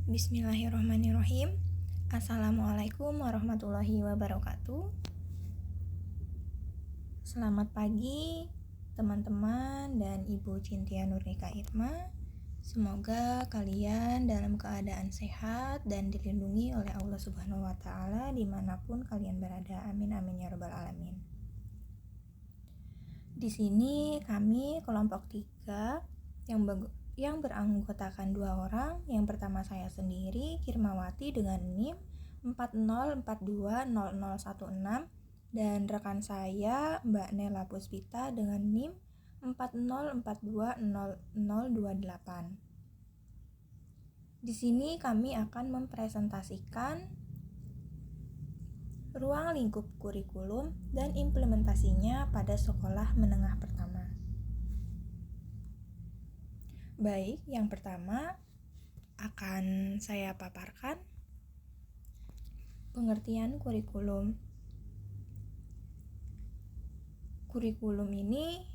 Bismillahirrahmanirrahim. Assalamualaikum warahmatullahi wabarakatuh. Selamat pagi teman-teman dan Ibu Cintia Nurnika Irma. Semoga kalian dalam keadaan sehat dan dilindungi oleh Allah Subhanahu wa Ta'ala dimanapun kalian berada. Amin amin ya rabbal alamin. Di sini kami kelompok 3 yang beranggotakan 2 orang. Yang pertama saya sendiri, Kirmawati dengan NIM 40420016, dan rekan saya Mbak Nela Puspita dengan NIM 40420028. Di sini kami akan mempresentasikan ruang lingkup kurikulum dan implementasinya pada sekolah menengah pertama. Baik, yang pertama akan saya paparkan pengertian kurikulum. Kurikulum ini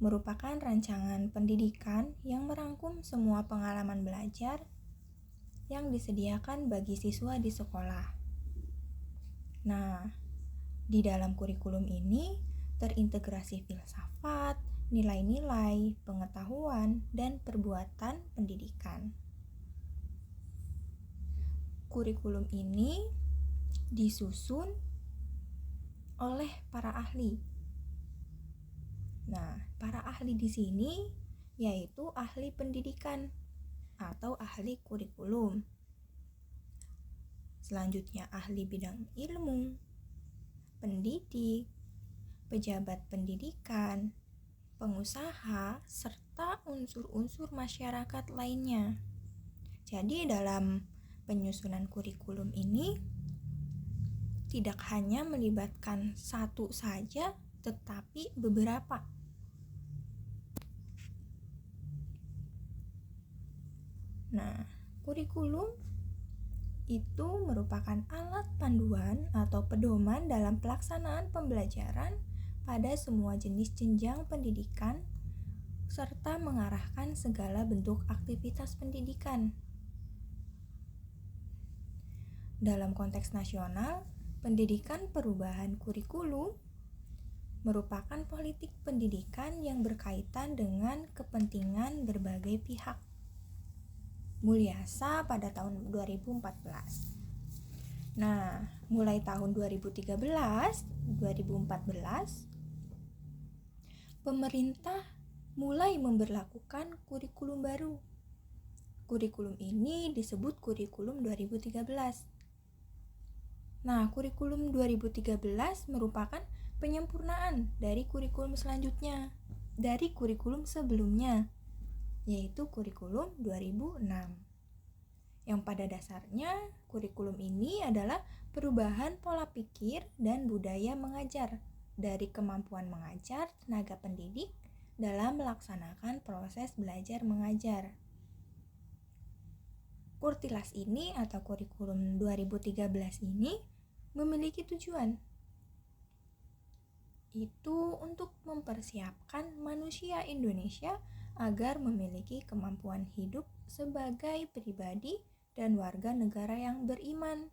merupakan rancangan pendidikan yang merangkum semua pengalaman belajar yang disediakan bagi siswa di sekolah. Nah, di dalam kurikulum ini terintegrasi filsafat, nilai-nilai, pengetahuan, dan perbuatan pendidikan. Kurikulum ini disusun oleh para ahli. Nah, para ahli di sini yaitu ahli pendidikan atau ahli kurikulum. Selanjutnya ahli bidang ilmu, pendidik, pejabat pendidikan, pengusaha, serta unsur-unsur masyarakat lainnya. Jadi dalam penyusunan kurikulum ini tidak hanya melibatkan satu saja, tetapi beberapa. Nah, kurikulum itu merupakan alat panduan atau pedoman dalam pelaksanaan pembelajaran pada semua jenis jenjang pendidikan serta mengarahkan segala bentuk aktivitas pendidikan. Dalam konteks nasional, pendidikan perubahan kurikulum merupakan politik pendidikan yang berkaitan dengan kepentingan berbagai pihak. Mulyasa pada tahun 2014. Nah, mulai tahun 2013-2014, pemerintah mulai memberlakukan kurikulum baru. Kurikulum ini disebut kurikulum 2013. Nah, kurikulum 2013 merupakan penyempurnaan dari kurikulum selanjutnya, dari kurikulum sebelumnya, yaitu kurikulum 2006. Yang pada dasarnya kurikulum ini adalah perubahan pola pikir dan budaya mengajar dari kemampuan mengajar tenaga pendidik dalam melaksanakan proses belajar mengajar. Kurtilas ini atau kurikulum 2013 ini memiliki tujuan, itu untuk mempersiapkan manusia Indonesia agar memiliki kemampuan hidup sebagai pribadi dan warga negara yang beriman,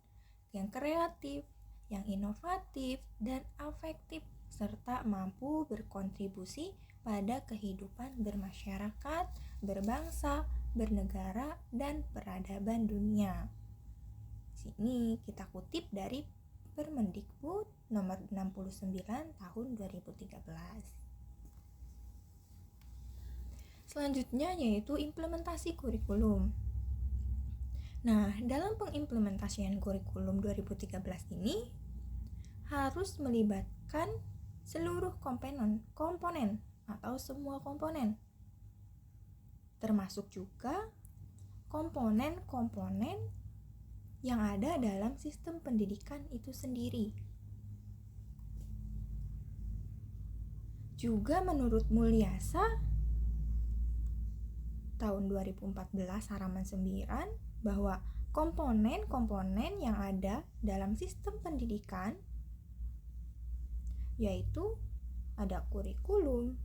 yang kreatif, yang inovatif, dan afektif, serta mampu berkontribusi pada kehidupan bermasyarakat, berbangsa, bernegara, dan peradaban dunia. Sini kita kutip dari Permendikbud nomor 69 tahun 2013. Selanjutnya yaitu implementasi kurikulum. Nah, dalam pengimplementasian kurikulum 2013 ini harus melibatkan seluruh komponen atau semua komponen, termasuk juga komponen-komponen yang ada dalam sistem pendidikan itu sendiri. Juga menurut Mulyasa tahun 2014 halaman 9 bahwa komponen-komponen yang ada dalam sistem pendidikan yaitu ada kurikulum,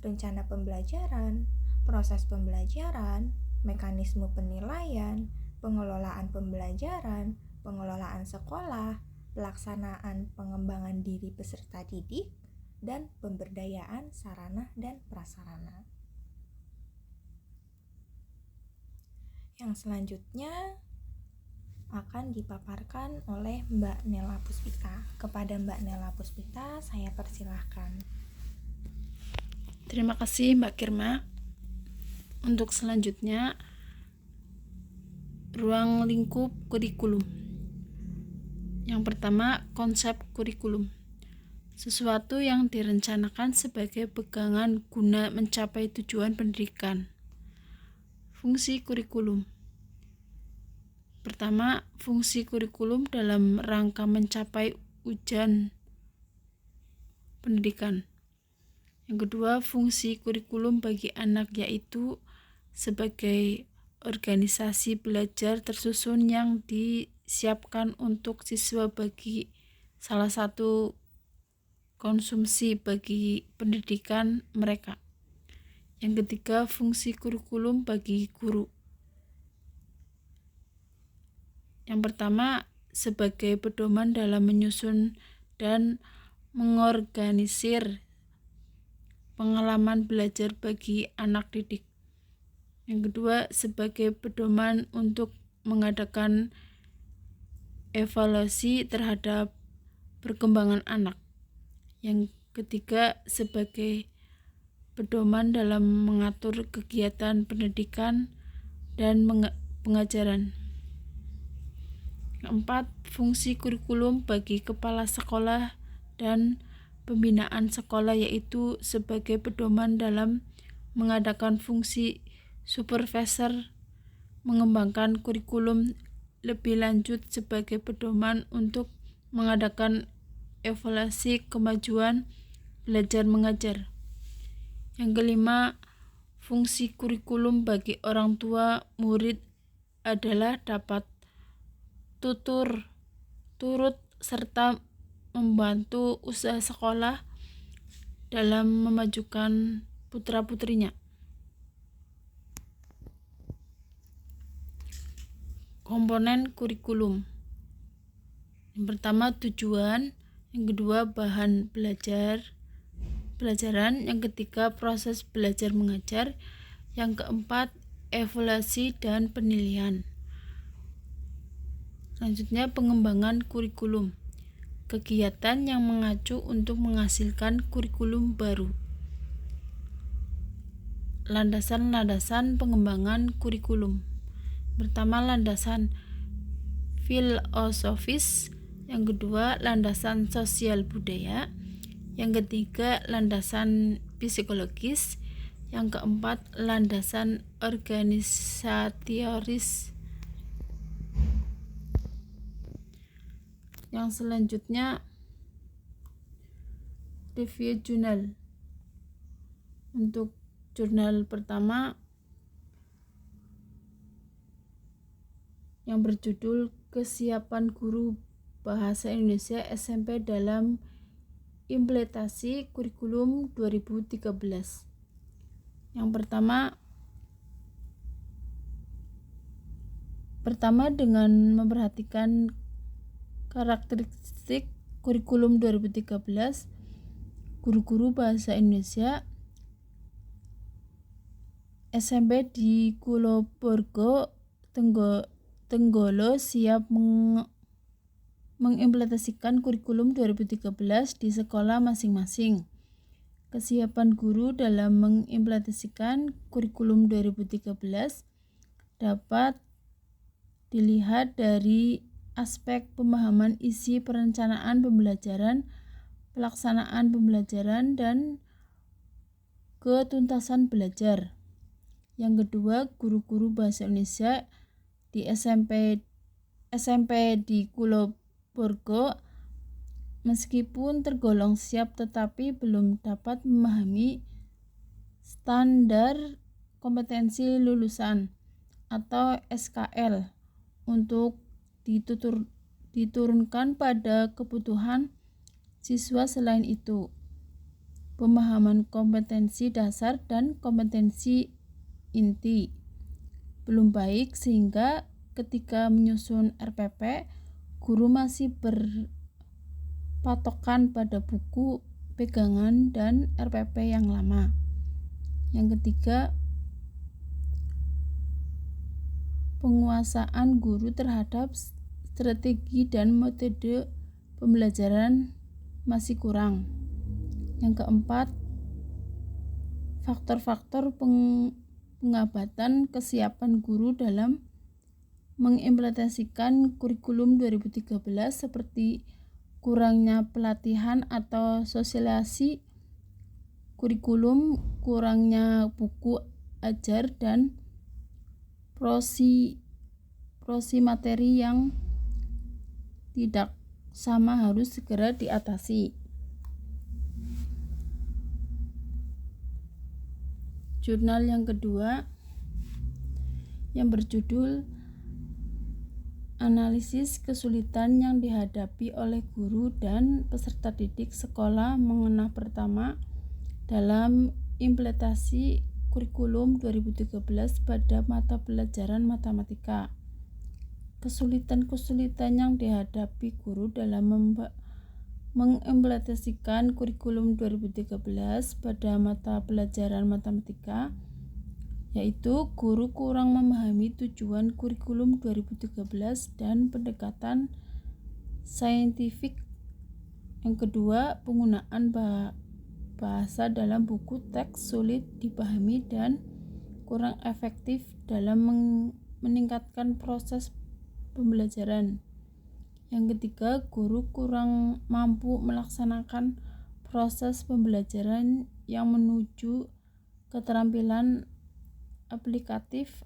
rencana pembelajaran, proses pembelajaran, mekanisme penilaian, pengelolaan pembelajaran, pengelolaan sekolah, pelaksanaan pengembangan diri peserta didik, dan pemberdayaan sarana dan prasarana. Yang selanjutnya akan dipaparkan oleh Mbak Nela Puspita. Kepada Mbak Nela Puspita, saya persilahkan. Terima kasih Mbak Kirma. Untuk selanjutnya, ruang lingkup kurikulum. Yang pertama, konsep kurikulum. Sesuatu yang direncanakan sebagai pegangan guna mencapai tujuan pendidikan. Fungsi kurikulum. Pertama, fungsi kurikulum dalam rangka mencapai tujuan pendidikan. Yang kedua, fungsi kurikulum bagi anak yaitu sebagai organisasi belajar tersusun yang disiapkan untuk siswa bagi salah satu konsumsi bagi pendidikan mereka. Yang ketiga, fungsi kurikulum bagi guru. Yang pertama, sebagai pedoman dalam menyusun dan mengorganisir pengalaman belajar bagi anak didik. Yang kedua, sebagai pedoman untuk mengadakan evaluasi terhadap perkembangan anak. Yang ketiga, sebagai pedoman dalam mengatur kegiatan pendidikan dan pengajaran. Keempat, fungsi kurikulum bagi kepala sekolah dan pembinaan sekolah yaitu sebagai pedoman dalam mengadakan fungsi supervisor, mengembangkan kurikulum lebih lanjut sebagai pedoman untuk mengadakan evaluasi kemajuan belajar mengajar. Yang kelima, fungsi kurikulum bagi orang tua murid adalah dapat turut serta membantu usaha sekolah dalam memajukan putra-putrinya. Komponen kurikulum. Yang pertama, tujuan. Yang kedua, bahan pelajaran. Yang ketiga, proses belajar mengajar. Yang keempat, evaluasi dan penilaian. Selanjutnya, pengembangan kurikulum. Kegiatan yang mengacu untuk menghasilkan kurikulum baru. Landasan-landasan pengembangan kurikulum. Pertama, landasan filosofis. Yang kedua, landasan sosial budaya. Yang ketiga, landasan psikologis. Yang keempat, landasan organisatoris. Yang selanjutnya, review jurnal. Untuk jurnal pertama yang berjudul Kesiapan Guru Bahasa Indonesia SMP dalam Implementasi Kurikulum 2013. Yang pertama dengan memperhatikan karakteristik kurikulum 2013, guru-guru bahasa Indonesia SMP di Kuloborgo Tenggolo siap mengimplementasikan kurikulum 2013 di sekolah masing-masing. Kesiapan guru dalam mengimplementasikan kurikulum 2013 dapat dilihat dari aspek pemahaman isi perencanaan pembelajaran, pelaksanaan pembelajaran, dan ketuntasan belajar. Yang kedua, guru-guru bahasa Indonesia di SMP di Kuloborgo meskipun tergolong siap tetapi belum dapat memahami standar kompetensi lulusan atau SKL untuk diturunkan pada kebutuhan siswa. Selain itu, pemahaman kompetensi dasar dan kompetensi inti belum baik sehingga ketika menyusun RPP, guru masih berpatokan pada buku pegangan dan RPP yang lama. Yang ketiga, penguasaan guru terhadap strategi dan metode pembelajaran masih kurang. Yang keempat, faktor-faktor pengabatan kesiapan guru dalam mengimplementasikan kurikulum 2013 seperti kurangnya pelatihan atau sosialisasi kurikulum, kurangnya buku ajar, dan prosi materi yang tidak sama harus segera diatasi. Jurnal yang kedua yang berjudul Analisis kesulitan yang dihadapi oleh guru dan peserta didik sekolah menengah pertama dalam implementasi kurikulum 2013 pada mata pelajaran matematika. Kesulitan-kesulitan yang dihadapi guru dalam mengimplementasikan kurikulum 2013 pada mata pelajaran matematika yaitu guru kurang memahami tujuan kurikulum 2013 dan pendekatan saintifik. Yang kedua, penggunaan bahasa dalam buku teks sulit dipahami dan kurang efektif dalam meningkatkan proses pembelajaran. Yang ketiga, guru kurang mampu melaksanakan proses pembelajaran yang menuju keterampilan aplikatif.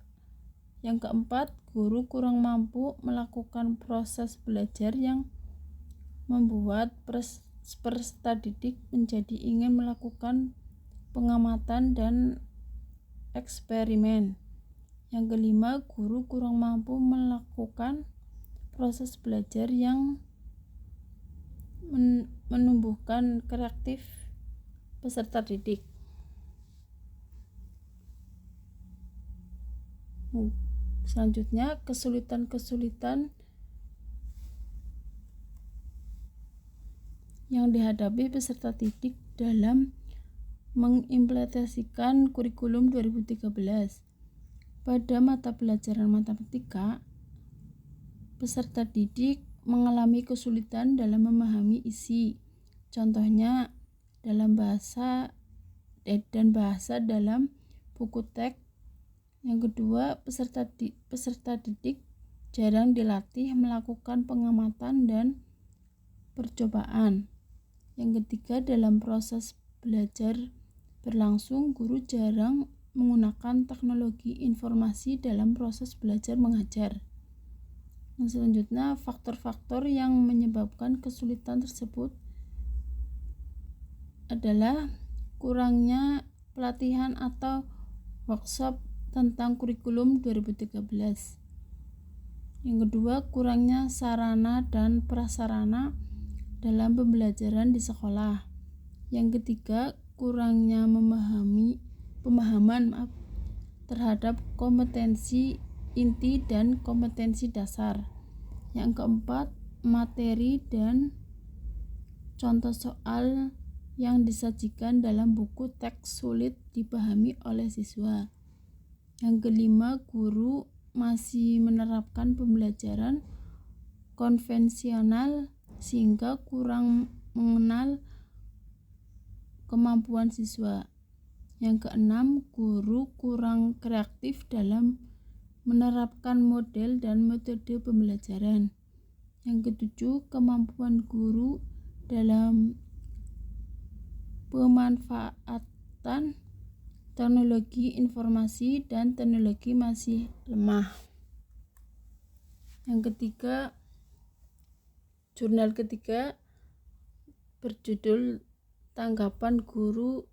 Yang keempat, guru kurang mampu melakukan proses belajar yang membuat peserta didik menjadi ingin melakukan pengamatan dan eksperimen. Yang kelima, guru kurang mampu melakukan proses belajar yang menumbuhkan kreatif peserta didik. Selanjutnya, kesulitan-kesulitan yang dihadapi peserta didik dalam mengimplementasikan kurikulum 2013. Pada mata pelajaran matematika, peserta didik mengalami kesulitan dalam memahami isi. Contohnya dalam bahasa dalam buku teks. Yang kedua, peserta didik jarang dilatih melakukan pengamatan dan percobaan. Yang ketiga, dalam proses belajar berlangsung, guru jarang menggunakan teknologi informasi dalam proses belajar mengajar. Yang selanjutnya, faktor-faktor yang menyebabkan kesulitan tersebut adalah kurangnya pelatihan atau workshop tentang kurikulum 2013. Yang kedua, kurangnya sarana dan prasarana dalam pembelajaran di sekolah. Yang ketiga, kurangnya pemahaman terhadap kompetensi inti dan kompetensi dasar. Yang keempat, materi dan contoh soal yang disajikan dalam buku teks sulit dipahami oleh siswa. Yang kelima, guru masih menerapkan pembelajaran konvensional sehingga kurang mengenal kemampuan siswa. Yang keenam, guru kurang kreatif dalam menerapkan model dan metode pembelajaran. Yang ketujuh, kemampuan guru dalam pemanfaatan teknologi informasi dan teknologi masih lemah. Yang ketiga, jurnal ketiga berjudul Tanggapan Guru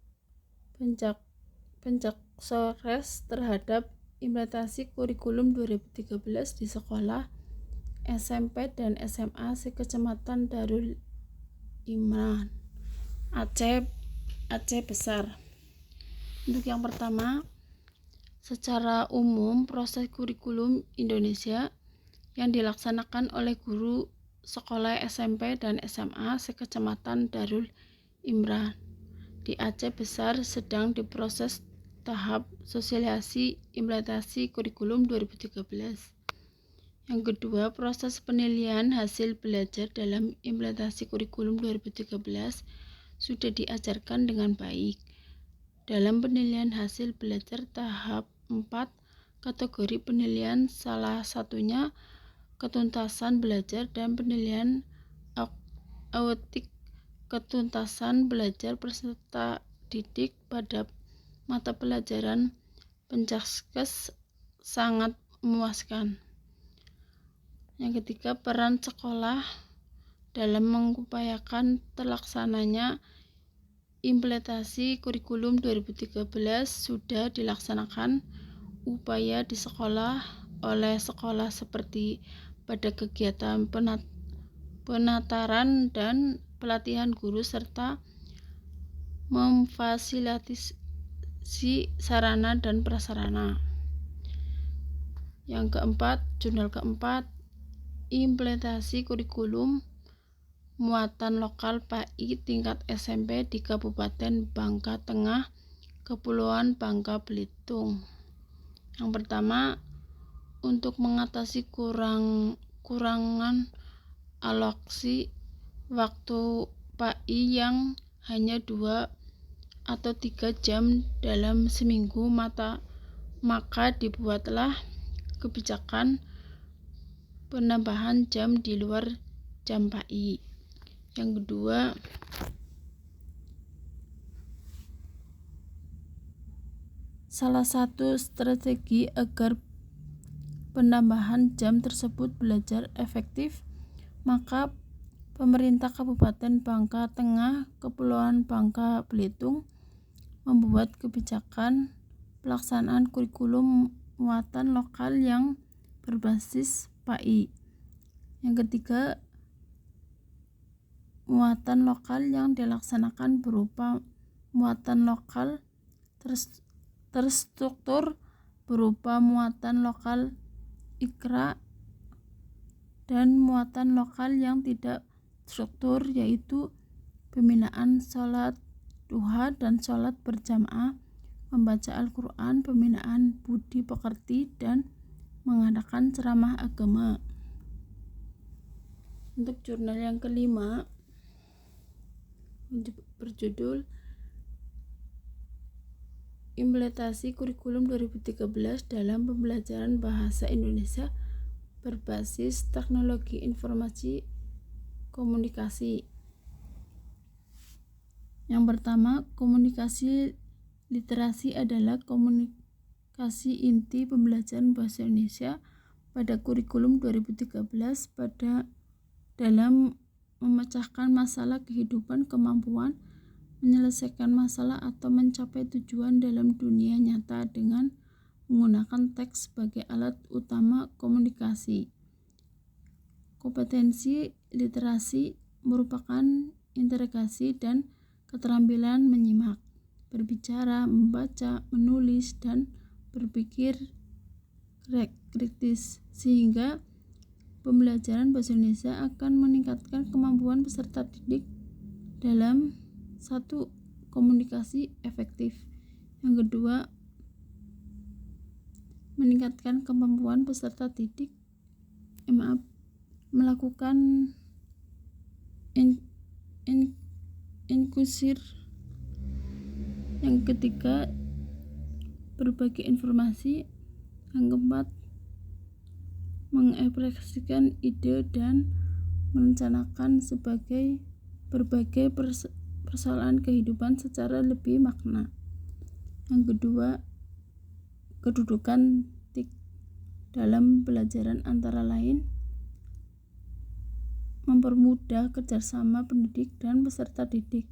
Pencaksores terhadap implementasi kurikulum 2013 di sekolah SMP dan SMA se-Kecamatan Darul Imran, Aceh Besar. Untuk yang pertama, secara umum proses kurikulum Indonesia yang dilaksanakan oleh guru sekolah SMP dan SMA sekecamatan Darul Imran di Aceh Besar sedang diproses tahap sosialisasi implementasi kurikulum 2013. Yang kedua, proses penilaian hasil belajar dalam implementasi kurikulum 2013 sudah diajarkan dengan baik. Dalam penilaian hasil belajar tahap 4, kategori penilaian salah satunya ketuntasan belajar dan penilaian autik ketuntasan belajar peserta didik pada mata pelajaran pencaskes sangat memuaskan. Yang ketiga, peran sekolah dalam mengupayakan terlaksananya implementasi kurikulum 2013 sudah dilaksanakan upaya di sekolah oleh sekolah seperti pada kegiatan penataran dan pelatihan guru serta memfasilitasi sarana dan prasarana. Yang keempat, jurnal keempat, implementasi kurikulum muatan lokal PAI tingkat SMP di Kabupaten Bangka Tengah, Kepulauan Bangka Belitung. Yang pertama, untuk mengatasi kurangan alokasi waktu PAI yang hanya 2 atau 3 jam dalam seminggu, maka dibuatlah kebijakan penambahan jam di luar jam PAI. Yang kedua, salah satu strategi agar penambahan jam tersebut belajar efektif, maka pemerintah Kabupaten Bangka Tengah, Kepulauan Bangka Belitung membuat kebijakan pelaksanaan kurikulum muatan lokal yang berbasis PAI. Yang ketiga, muatan lokal yang dilaksanakan berupa muatan lokal terstruktur berupa muatan lokal Iqra dan muatan lokal yang tidak struktur, yaitu pembinaan sholat duha dan sholat berjamaah, membaca Al-Quran, pembinaan budi pekerti, dan mengadakan ceramah agama. Untuk jurnal yang kelima berjudul Implementasi Kurikulum 2013 dalam Pembelajaran Bahasa Indonesia berbasis Teknologi Informasi Komunikasi. Yang pertama, komunikasi literasi adalah komunikasi inti pembelajaran bahasa Indonesia pada kurikulum 2013 dalam memecahkan masalah kehidupan, kemampuan menyelesaikan masalah atau mencapai tujuan dalam dunia nyata dengan menggunakan teks sebagai alat utama komunikasi. Kompetensi literasi merupakan integrasi dan keterampilan menyimak, berbicara, membaca, menulis, dan berpikir kritis, sehingga pembelajaran bahasa Indonesia akan meningkatkan kemampuan peserta didik dalam satu, komunikasi efektif. Yang kedua, meningkatkan kemampuan peserta didik melakukan inklusir. Yang ketiga, berbagi informasi. Yang keempat, mengekspresikan ide dan merencanakan berbagai persoalan kehidupan secara lebih makna. Yang kedua, kedudukan TIK dalam pelajaran antara lain mempermudah kerjasama pendidik dan peserta didik,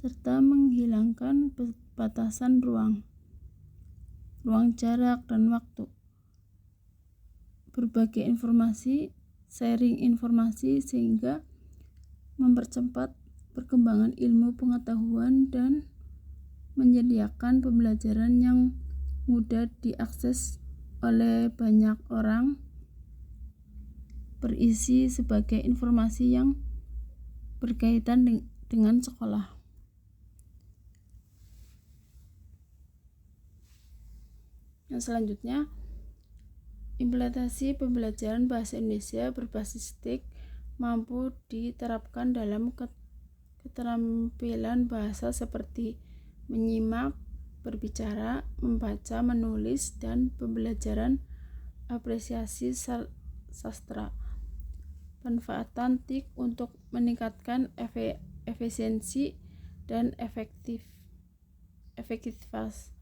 serta menghilangkan batasan ruang jarak, dan waktu. Berbagi informasi, sharing informasi, sehingga mempercepat perkembangan ilmu pengetahuan dan menyediakan pembelajaran yang mudah diakses oleh banyak orang. berisi sebagai informasi yang berkaitan dengan sekolah. Yang selanjutnya, implementasi pembelajaran bahasa Indonesia berbasis TIK mampu diterapkan dalam keterampilan bahasa seperti menyimak, berbicara, membaca, menulis, dan pembelajaran apresiasi sastra. Pemanfaatan TIK untuk meningkatkan efisiensi dan efektivitas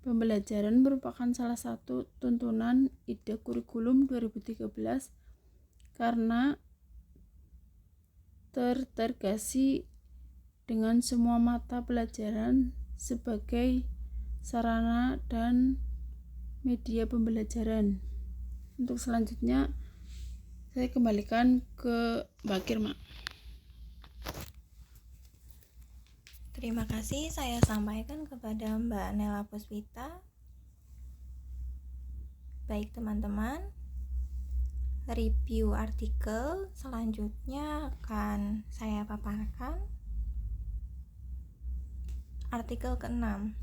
pembelajaran merupakan salah satu tuntunan ide kurikulum 2013 karena terintegrasi dengan semua mata pelajaran sebagai sarana dan media pembelajaran. Untuk selanjutnya saya kembalikan ke Mbak Kirma. Terima kasih saya sampaikan kepada Mbak Nela Puspita. Baik teman-teman, review artikel selanjutnya akan saya paparkan. Artikel ke-6.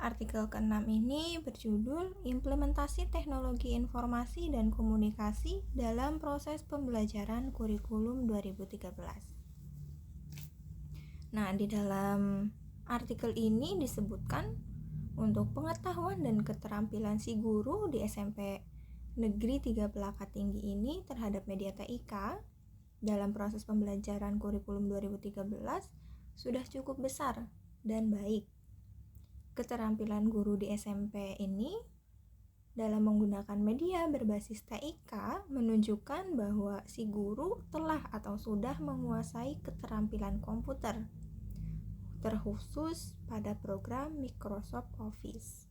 Artikel ke-6 ini berjudul Implementasi Teknologi Informasi dan Komunikasi dalam Proses Pembelajaran Kurikulum 2013. Nah, di dalam artikel ini disebutkan untuk pengetahuan dan keterampilan si guru di SMP Negeri 3 Pelaka Tinggi ini terhadap media TIK dalam proses pembelajaran kurikulum 2013 sudah cukup besar dan baik. Keterampilan guru di SMP ini dalam menggunakan media berbasis TIK menunjukkan bahwa si guru telah atau sudah menguasai keterampilan komputer, terkhusus pada program Microsoft Office.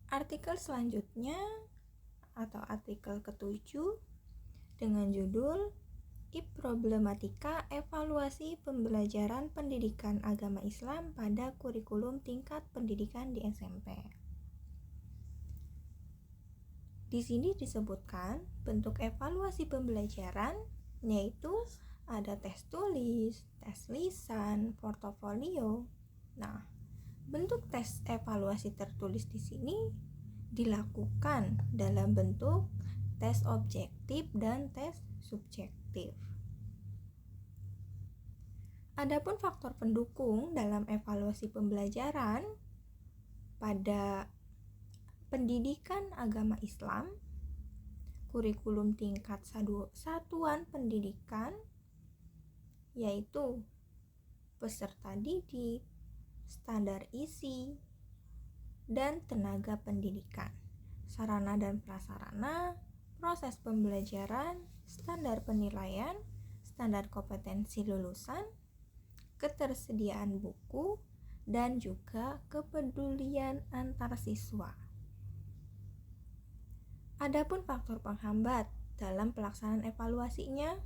Artikel selanjutnya atau artikel ke-7 dengan judul Problematika Evaluasi Pembelajaran Pendidikan Agama Islam pada Kurikulum Tingkat Pendidikan di SMP. Di sini disebutkan bentuk evaluasi pembelajaran, yaitu ada tes tulis, tes lisan, portofolio. Nah, bentuk tes evaluasi tertulis di sini dilakukan dalam bentuk tes objektif dan tes subjektif. Adapun faktor pendukung dalam evaluasi pembelajaran pada pendidikan agama Islam, kurikulum tingkat satuan pendidikan, yaitu peserta didik, standar isi, dan tenaga pendidikan, sarana dan prasarana, proses pembelajaran, standar penilaian, standar kompetensi lulusan, ketersediaan buku, dan juga kepedulian antar siswa. Adapun faktor penghambat dalam pelaksanaan evaluasinya,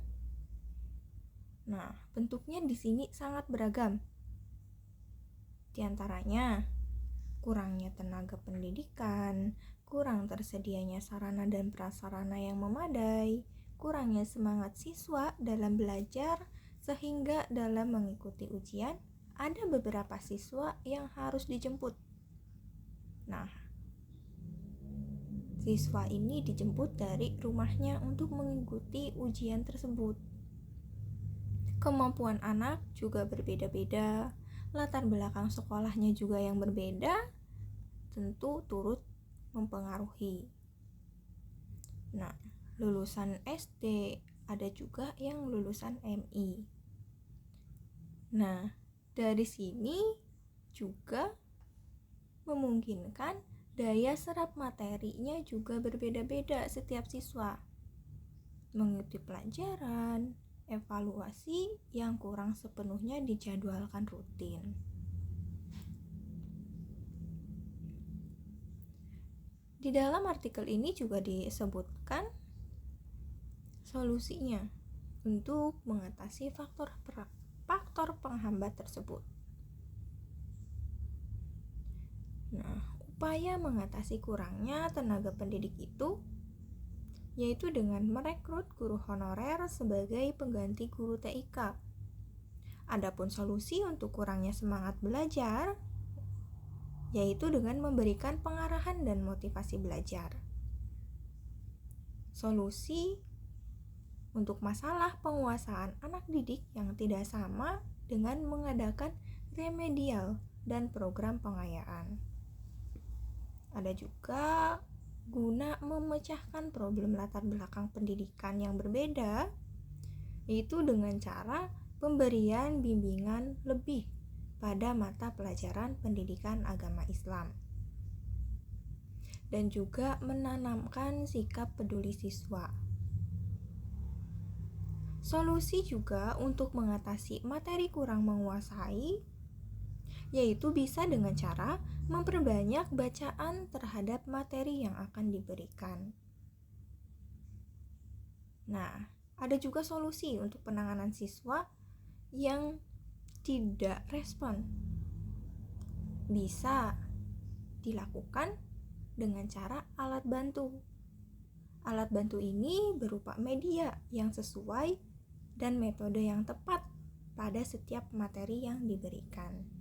nah, bentuknya di sini sangat beragam. Di antaranya, kurangnya tenaga pendidikan, kurang tersedianya sarana dan prasarana yang memadai, kurangnya semangat siswa dalam belajar, sehingga dalam mengikuti ujian, ada beberapa siswa yang harus dijemput. Nah, siswa ini dijemput dari rumahnya untuk mengikuti ujian tersebut. Kemampuan anak juga berbeda-beda, latar belakang sekolahnya juga yang berbeda, tentu turut mempengaruhi. Nah, lulusan SD, ada juga yang lulusan MI. Nah, dari sini juga memungkinkan daya serap materinya juga berbeda-beda setiap siswa. Mengikuti pelajaran, evaluasi yang kurang sepenuhnya dijadwalkan rutin. Di dalam artikel ini juga disebutkan solusinya untuk mengatasi faktor penghambat tersebut. Nah, upaya mengatasi kurangnya tenaga pendidik itu yaitu dengan merekrut guru honorer sebagai pengganti guru TIK. Adapun solusi untuk kurangnya semangat belajar yaitu dengan memberikan pengarahan dan motivasi belajar. Solusi untuk masalah penguasaan anak didik yang tidak sama dengan mengadakan remedial dan program pengayaan. Ada juga guna memecahkan problem latar belakang pendidikan yang berbeda, yaitu dengan cara pemberian bimbingan lebih pada mata pelajaran pendidikan agama Islam. Dan juga menanamkan sikap peduli siswa. Solusi juga untuk mengatasi materi kurang menguasai, yaitu bisa dengan cara memperbanyak bacaan terhadap materi yang akan diberikan. Nah, ada juga solusi untuk penanganan siswa yang tidak respon. Bisa dilakukan dengan cara alat bantu. Alat bantu ini berupa media yang sesuai dan metode yang tepat pada setiap materi yang diberikan.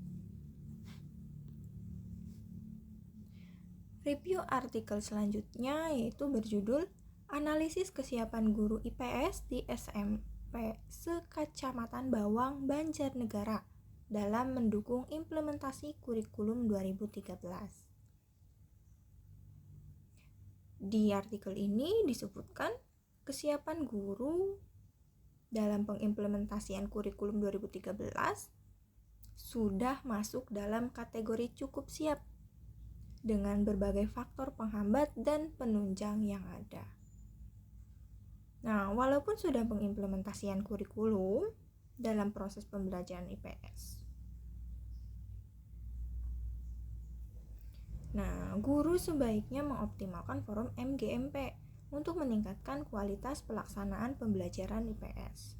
Review artikel selanjutnya yaitu berjudul Analisis Kesiapan Guru IPS di SMP Sekecamatan Bawang, Banjarnegara dalam mendukung implementasi kurikulum 2013. Di artikel ini disebutkan kesiapan guru dalam pengimplementasian kurikulum 2013 sudah masuk dalam kategori cukup siap dengan berbagai faktor penghambat dan penunjang yang ada. Nah, walaupun sudah pengimplementasian kurikulum dalam proses pembelajaran IPS. Nah, guru sebaiknya mengoptimalkan forum MGMP untuk meningkatkan kualitas pelaksanaan pembelajaran IPS.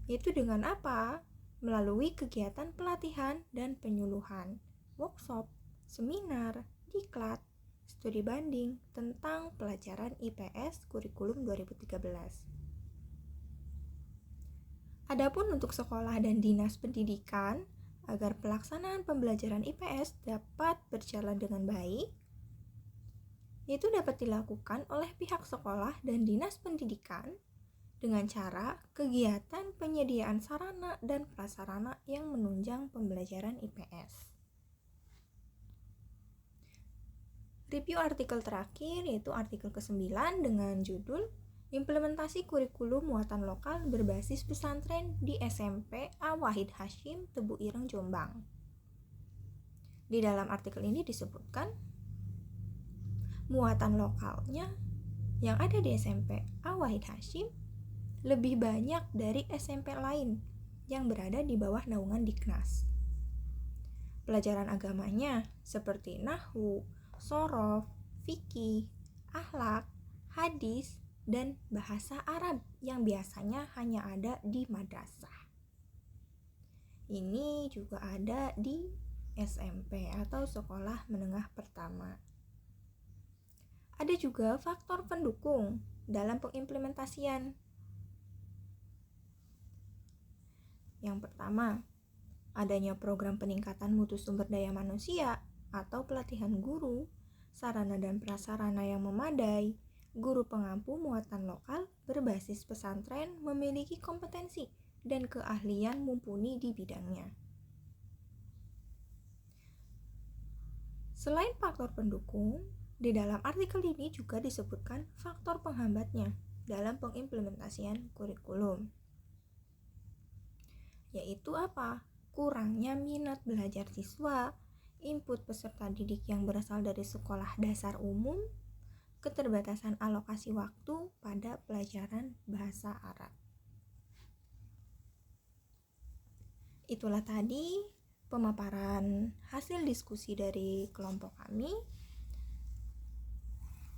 Yaitu dengan apa? Melalui kegiatan pelatihan dan penyuluhan, workshop, seminar, diklat, studi banding tentang pelajaran IPS kurikulum 2013. Adapun untuk sekolah dan dinas pendidikan, agar pelaksanaan pembelajaran IPS dapat berjalan dengan baik, itu dapat dilakukan oleh pihak sekolah dan dinas pendidikan dengan cara kegiatan penyediaan sarana dan prasarana yang menunjang pembelajaran IPS. Review artikel terakhir yaitu artikel ke-9 dengan judul Implementasi Kurikulum Muatan Lokal Berbasis Pesantren di SMP A. Wahid Hasyim, Tebu Ireng, Jombang. Di dalam artikel ini disebutkan muatan lokalnya yang ada di SMP A. Wahid Hasyim lebih banyak dari SMP lain yang berada di bawah naungan Diknas. Pelajaran agamanya seperti nahwu, shorof, fikih, akhlak, hadis, dan bahasa Arab yang biasanya hanya ada di madrasah. Ini juga ada di SMP atau sekolah menengah pertama. Ada juga faktor pendukung dalam pengimplementasian. Yang pertama, adanya program peningkatan mutu sumber daya manusia atau pelatihan guru, sarana dan prasarana yang memadai. Guru pengampu muatan lokal berbasis pesantren memiliki kompetensi dan keahlian mumpuni di bidangnya. Selain faktor pendukung, di dalam artikel ini juga disebutkan faktor penghambatnya dalam pengimplementasian kurikulum. Yaitu apa? Kurangnya minat belajar siswa, input peserta didik yang berasal dari sekolah dasar umum, keterbatasan alokasi waktu pada pelajaran bahasa Arab. Itulah tadi pemaparan hasil diskusi dari kelompok kami.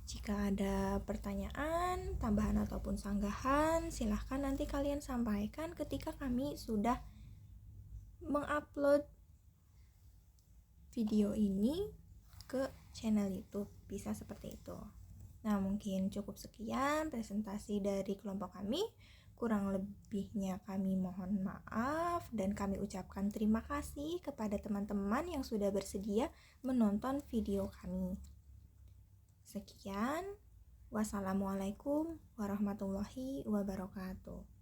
Jika ada pertanyaan, tambahan ataupun sanggahan, silahkan nanti kalian sampaikan ketika kami sudah mengupload video ini ke channel YouTube, bisa seperti itu. Nah, mungkin cukup sekian presentasi dari kelompok kami. Kurang lebihnya kami mohon maaf dan kami ucapkan terima kasih kepada teman-teman yang sudah bersedia menonton video kami. Sekian, wassalamualaikum warahmatullahi wabarakatuh.